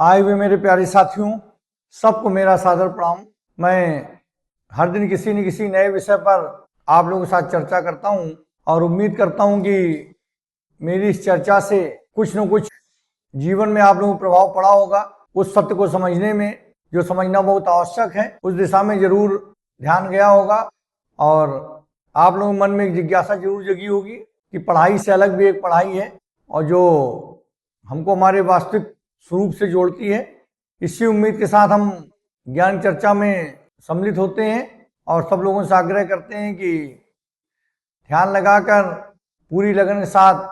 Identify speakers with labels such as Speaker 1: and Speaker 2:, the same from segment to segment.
Speaker 1: आए हुए मेरे प्यारे साथियों, सबको मेरा सादर प्रणाम। मैं हर दिन किसी न किसी नए विषय पर आप लोगों के साथ चर्चा करता हूं और उम्मीद करता हूं कि मेरी इस चर्चा से कुछ न कुछ जीवन में आप लोगों को प्रभाव पड़ा होगा। उस सत्य को समझने में जो समझना बहुत आवश्यक है, उस दिशा में जरूर ध्यान गया होगा और आप लोगों के मन में एक जिज्ञासा जरूर जगी होगी कि पढ़ाई से अलग भी एक पढ़ाई है और जो हमको हमारे वास्तविक स्वरूप से जोड़ती है। इसी उम्मीद के साथ हम ज्ञान चर्चा में सम्मिलित होते हैं और सब लोगों से आग्रह करते हैं कि ध्यान लगाकर पूरी लगन के साथ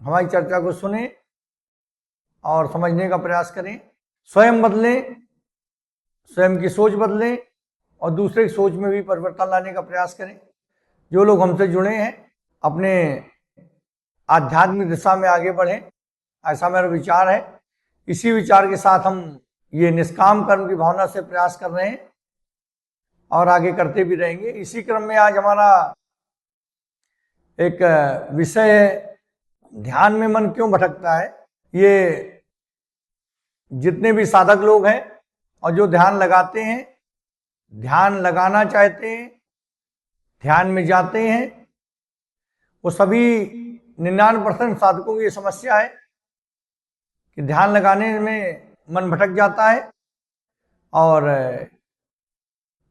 Speaker 1: हमारी चर्चा को सुने और समझने का प्रयास करें। स्वयं बदलें, स्वयं की सोच बदलें और दूसरे की सोच में भी परिवर्तन लाने का प्रयास करें। जो लोग हमसे जुड़े हैं अपने आध्यात्मिक दिशा में आगे बढ़ें, ऐसा मेरा विचार है। इसी विचार के साथ हम ये निष्काम कर्म की भावना से प्रयास कर रहे हैं और आगे करते भी रहेंगे। इसी क्रम में आज हमारा एक विषय है, ध्यान में मन क्यों भटकता है। ये जितने भी साधक लोग हैं और जो ध्यान लगाते हैं, ध्यान लगाना चाहते हैं, ध्यान में जाते हैं, वो सभी 99% साधकों की ये समस्या है कि ध्यान लगाने में मन भटक जाता है और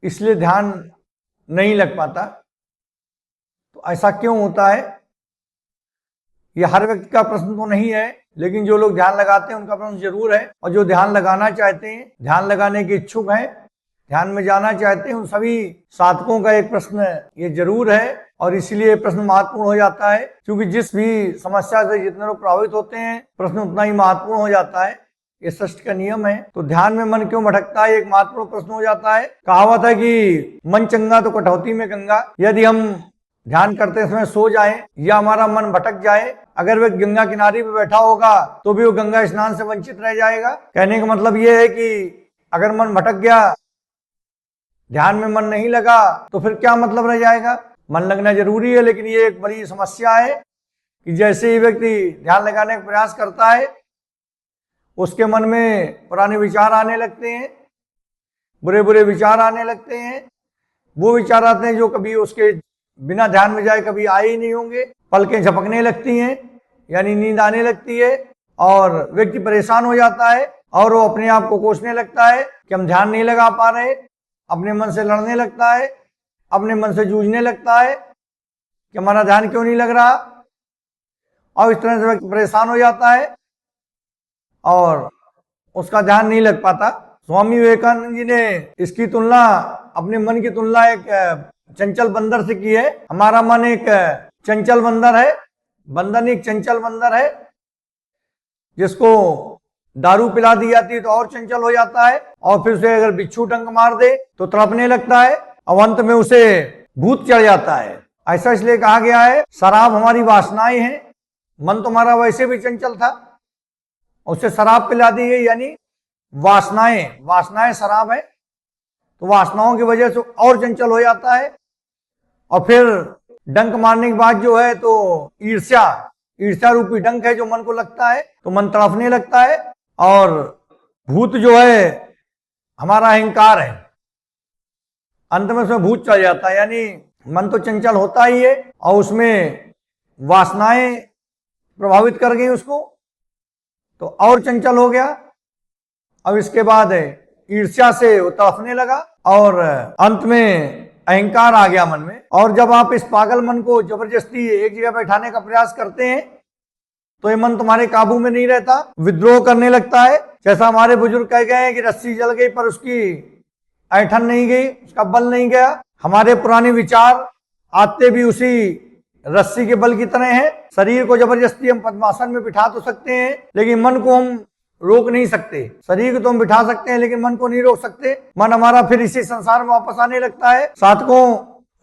Speaker 1: इसलिए ध्यान नहीं लग पाता। तो ऐसा क्यों होता है, यह हर व्यक्ति का प्रश्न तो नहीं है, लेकिन जो लोग ध्यान लगाते हैं उनका प्रश्न जरूर है। और जो ध्यान लगाना चाहते हैं, ध्यान लगाने के इच्छुक हैं, ध्यान में जाना चाहते हैं, उन सभी साधकों का एक प्रश्न ये जरूर है और इसलिए प्रश्न महत्वपूर्ण हो जाता है। क्योंकि जिस भी समस्या से जितने लोग प्रभावित होते हैं, प्रश्न उतना ही महत्वपूर्ण हो जाता है। ये सृष्टि का नियम है। तो ध्यान में मन क्यों भटकता है, एक महत्वपूर्ण प्रश्न हो जाता है। कहावत है कि मन चंगा तो कटौती में गंगा। यदि हम ध्यान करते समय सो जाए या हमारा मन भटक जाए, अगर वह गंगा किनारे पे बैठा होगा तो भी वो गंगा स्नान से वंचित रह जाएगा। कहने का मतलब ये है कि अगर मन भटक गया, ध्यान में मन नहीं लगा, तो फिर क्या मतलब रह जाएगा। मन लगना जरूरी है, लेकिन ये एक बड़ी समस्या है कि जैसे ही व्यक्ति ध्यान लगाने का प्रयास करता है, उसके मन में पुराने विचार आने लगते हैं, बुरे बुरे विचार आने लगते हैं। वो विचार आते हैं जो कभी उसके बिना ध्यान में जाए कभी आए ही नहीं होंगे। पलकें झपकने लगती हैं, यानी नींद आने लगती है और व्यक्ति परेशान हो जाता है और वो अपने आप को कोसने लगता है कि हम ध्यान नहीं लगा पा रहे। अपने मन से लड़ने लगता है, अपने मन से जूझने लगता है कि हमारा ध्यान क्यों नहीं लग रहा, और इस तरह से व्यक्ति परेशान हो जाता है और उसका ध्यान नहीं लग पाता। स्वामी विवेकानंद जी ने इसकी तुलना, अपने मन की तुलना एक चंचल बंदर से की है। हमारा मन एक चंचल बंदर है, बंदर एक चंचल बंदर है, जिसको दारू पिला दी जाती है तो और चंचल हो जाता है और फिर उसे अगर बिच्छू डंक मार दे तो तड़पने लगता है और अंत में उसे भूत चढ़ जाता है। ऐसा इसलिए कहा गया है, शराब हमारी वासनाएं हैं। मन तुम्हारा वैसे भी चंचल था, उसे शराब पिला दी गई, यानी वासनाएं शराब है, तो वासनाओं की वजह से और चंचल हो जाता है। और फिर डंक मारने के बाद जो है तो ईर्ष्या रूपी डंक है जो मन को लगता है, तो मन तड़पने लगता है। और भूत जो है हमारा अहंकार है, अंत में उसमें भूत चढ़ जाता है, यानी मन तो चंचल होता ही है और उसमें वासनाएं प्रभावित कर गई उसको, तो और चंचल हो गया। अब इसके बाद ईर्ष्या से वो तड़पने लगा और अंत में अहंकार आ गया मन में। और जब आप इस पागल मन को जबरदस्ती एक जगह बैठाने का प्रयास करते हैं तो ये मन तुम्हारे काबू में नहीं रहता, विद्रोह करने लगता है। जैसा हमारे बुजुर्ग कह गए हैं कि रस्सी जल गई पर उसकी ऐठन नहीं गई, उसका बल नहीं गया। हमारे पुराने विचार आते भी उसी रस्सी के बल की तरह हैं। शरीर को जबरदस्ती हम पद्मासन में बिठा तो सकते हैं, लेकिन मन को हम रोक नहीं सकते। शरीर को तो हम बिठा सकते हैं, लेकिन मन को नहीं रोक सकते। मन हमारा फिर इसी संसार में वापस आने लगता है। साधकों,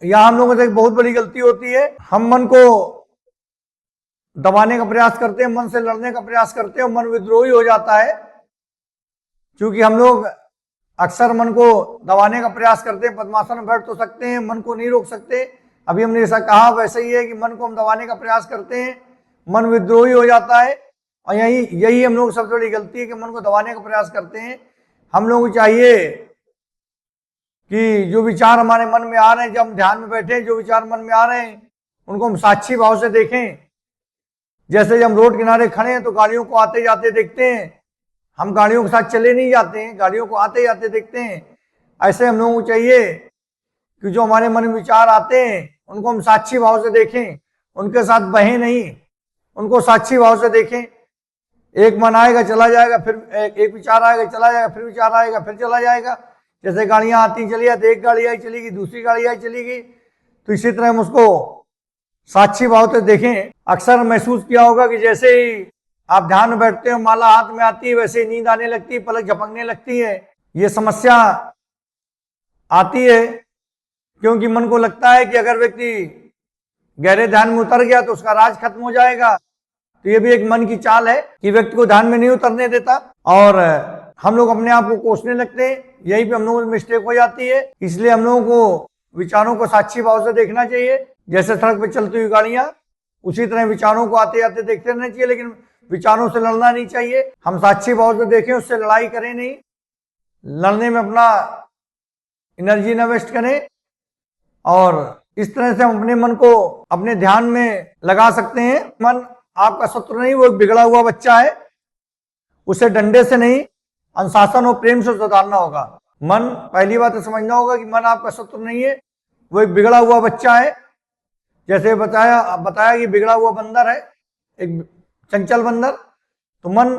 Speaker 1: यहाँ हम लोगों से एक बहुत बड़ी गलती होती है, हम मन को दबाने का प्रयास करते हैं, मन से लड़ने का प्रयास करते हैं, मन विद्रोही हो जाता है। क्योंकि हम लोग अक्सर मन को दबाने का प्रयास करते हैं, पद्मासन में बैठ तो सकते हैं, मन को नहीं रोक सकते। अभी हमने ऐसा कहा, वैसे ही है कि मन को हम दबाने का प्रयास करते हैं, मन विद्रोही हो जाता है और यही यही हम लोग सबसे बड़ी गलती है कि मन को दबाने का प्रयास करते हैं। हम लोगों को चाहिए कि जो विचार हमारे मन में आ रहे हैं, जब हम ध्यान में बैठे, जो विचार मन में आ रहे हैं उनको हम साक्षी भाव से देखें। जैसे जब हम रोड किनारे खड़े हैं तो गाड़ियों को आते जाते देखते हैं, हम गाड़ियों के साथ चले नहीं जाते हैं, गाड़ियों को आते जाते देखते हैं। ऐसे हम लोगों को चाहिए कि जो हमारे मन में विचार आते हैं उनको हम साक्षी भाव से देखें, उनके साथ बहें नहीं, उनको साक्षी भाव से देखें। एक मन आएगा चला जाएगा, फिर एक विचार आएगा चला जाएगा, फिर विचार आएगा फिर चला जाएगा। जैसे गाड़ियां आती चली जाती, एक गाड़ी आई चली गई, दूसरी गाड़ी आई चली गई, तो इसी तरह हम उसको साक्षी भाव से देखें। अक्सर महसूस किया होगा कि जैसे ही आप ध्यान में बैठते हो, माला हाथ में आती है, वैसे ही नींद आने लगती है, पलक झपकने लगती है। ये समस्या आती है क्योंकि मन को लगता है कि अगर व्यक्ति गहरे ध्यान में उतर गया तो उसका राज खत्म हो जाएगा। तो ये भी एक मन की चाल है कि व्यक्ति को ध्यान में नहीं उतरने देता, और हम लोग अपने आप को कोसने लगते हैं। यही पे हम लोगों में मिस्टेक हो जाती है। इसलिए हम लोगों को विचारों को साक्षी भाव से देखना चाहिए। जैसे सड़क पर चलती हुई गाड़ियां, उसी तरह विचारों को आते जाते देखते रहना चाहिए, लेकिन विचारों से लड़ना नहीं चाहिए। हम साक्षी भाव से देखें, उससे लड़ाई करें नहीं, लड़ने में अपना एनर्जी न वेस्ट करें। और इस तरह से हम अपने मन को अपने ध्यान में लगा सकते हैं। मन आपका शत्रु नहीं, वो एक बिगड़ा हुआ बच्चा है। उसे डंडे से नहीं, अनुशासन और प्रेम से सुधारना होगा। मन, पहली बात तो समझना होगा कि मन आपका शत्रु नहीं है, वो एक बिगड़ा हुआ बच्चा है। जैसे बताया कि बिगड़ा हुआ बंदर है, एक चंचल बंदर। तो मन,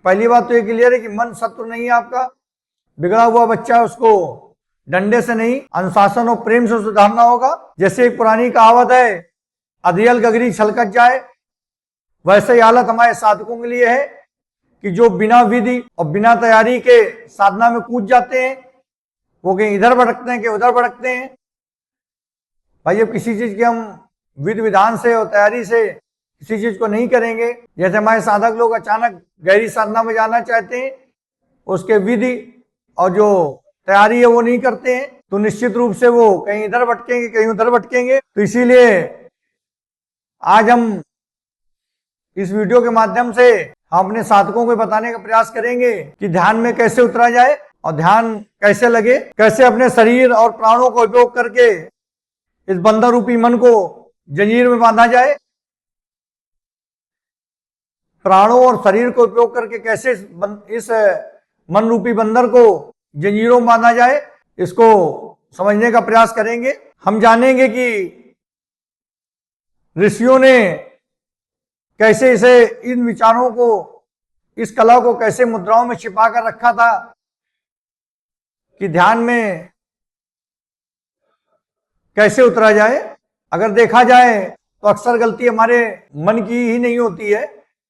Speaker 1: पहली बात तो ये क्लियर है कि मन शत्रु नहीं है आपका, बिगड़ा हुआ बच्चा है, उसको डंडे से नहीं, अनुशासन और प्रेम से सुधारना होगा। जैसे एक पुरानी कहावत है, अधियल गगरी छलकत जाए, वैसे ही हालत हमारे साधकों के लिए है कि जो बिना विधि और बिना तैयारी के साधना में कूद जाते हैं, वो कहीं इधर भटकते हैं कि उधर भटकते हैं। भाई, अब किसी चीज के हम विधि विधान से और तैयारी से किसी चीज को नहीं करेंगे। जैसे हमारे साधक लोग अचानक गहरी साधना में जाना चाहते हैं, उसके विधि और जो तैयारी है वो नहीं करते हैं, तो निश्चित रूप से वो कहीं इधर भटकेंगे कहीं उधर भटकेंगे। तो इसीलिए आज हम इस वीडियो के माध्यम से हम अपने साधकों को बताने का प्रयास करेंगे कि ध्यान में कैसे उतरा जाए और ध्यान कैसे लगे, कैसे अपने शरीर और प्राणों का उपयोग करके इस बंदर रूपी मन को जंजीर में बांधा जाए। प्राणों और शरीर को उपयोग करके कैसे इस मन रूपी बंदर को जंजीरों में बांधा जाए, इसको समझने का प्रयास करेंगे। हम जानेंगे कि ऋषियों ने कैसे इसे, इन विचारों को, इस कला को कैसे मुद्राओं में छिपा कर रखा था कि ध्यान में कैसे उतरा जाए। अगर देखा जाए तो अक्सर गलती हमारे मन की ही नहीं होती है,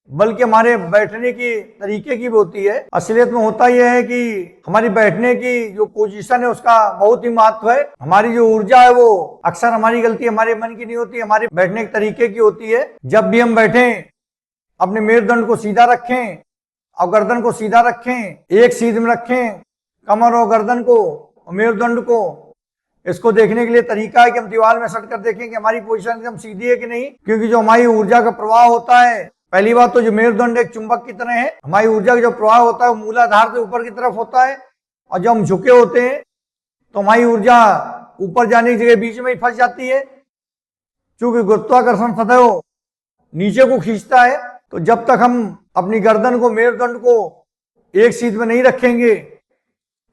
Speaker 1: बल्कि हमारे बैठने की तरीके की भी होती है। असलियत में होता यह है कि हमारी बैठने की जो पोजीशन है उसका बहुत ही महत्व है। हमारी जो ऊर्जा है वो अक्सर, हमारी गलती हमारे मन की नहीं होती, हमारे बैठने के तरीके की होती है। जब भी हम बैठें, अपने मेरुदंड को सीधा रखें और गर्दन को सीधा रखें, एक सीध में रखें कमर और गर्दन को और मेरुदंड को। इसको देखने के लिए तरीका है कि हम दीवार में सट कर देखें कि हमारी पोजीशन एकदम सीधी है कि नहीं, क्योंकि जो हमारी ऊर्जा का प्रवाह होता है, पहली बात तो जो मेरुदंड एक चुंबक की तरह है, हमारी ऊर्जा का जो प्रवाह होता है वो मूलाधार से ऊपर की तरफ होता है, और जब हम झुके होते हैं तो हमारी ऊर्जा ऊपर जाने की जगह बीच में ही फंस जाती है, क्योंकि गुरुत्वाकर्षण सदैव नीचे को खींचता है। तो जब तक हम अपनी गर्दन को, मेरुदंड को एक सीध में नहीं रखेंगे,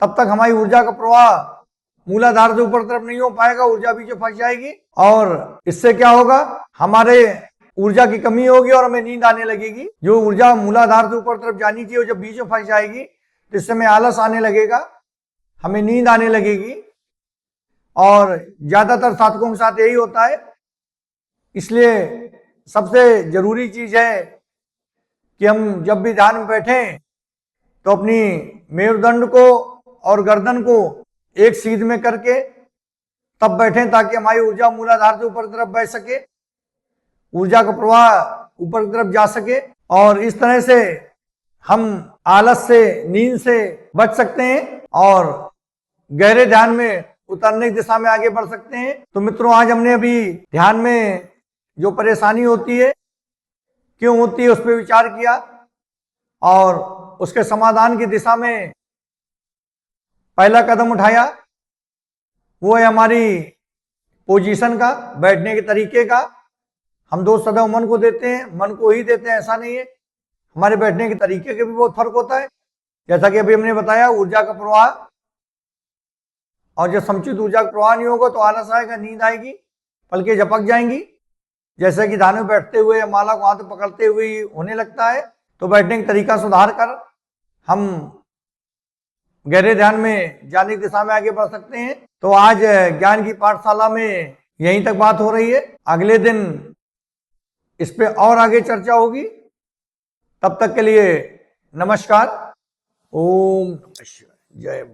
Speaker 1: तब तक हमारी ऊर्जा का प्रवाह मूलाधार से ऊपर तरफ नहीं हो पाएगा, ऊर्जा बीच में फंस जाएगी। और इससे क्या होगा, हमारे ऊर्जा की कमी होगी और हमें नींद आने लगेगी। जो ऊर्जा मूलाधार से ऊपर तरफ जानी चाहिए, जब बीच में फंस जाएगी तो इससे हमें आलस आने लगेगा, हमें नींद आने लगेगी। और ज्यादातर साधकों के साथ यही होता है। इसलिए सबसे जरूरी चीज है कि हम जब भी ध्यान में बैठें तो अपनी मेरुदंड को और गर्दन को एक सीध में करके तब बैठें, ताकि हमारी ऊर्जा मूलाधार से ऊपर की तरफ बह सके, ऊर्जा का प्रवाह ऊपर की तरफ जा सके। और इस तरह से हम आलस से, नींद से बच सकते हैं और गहरे ध्यान में उतरने की दिशा में आगे बढ़ सकते हैं। तो मित्रों, आज हमने अभी ध्यान में जो परेशानी होती है क्यों होती है उस पर विचार किया और उसके समाधान की दिशा में पहला कदम उठाया। वो है हमारी पोजीशन का, बैठने के तरीके का। हम दोष सदैव मन को देते हैं, मन को ही देते हैं ऐसा नहीं है, हमारे बैठने के तरीके के भी बहुत फर्क होता है। जैसा कि अभी हमने बताया, ऊर्जा का प्रवाह, और जब समुचित ऊर्जा का प्रवाह नहीं होगा तो आलस आएगा, नींद आएगी, पलकें झपक जाएंगी। जैसे कि ध्यान में बैठते हुए माला को हाथ में पकड़ते हुए होने लगता है। तो बैठने का तरीका सुधार कर हम गहरे ध्यान में जाने की दिशा में आगे बढ़ सकते हैं। तो आज ज्ञान की पाठशाला में यहीं तक बात हो रही है, अगले दिन इस पे और आगे चर्चा होगी। तब तक के लिए नमस्कार। ओम नमः शिवाय। जय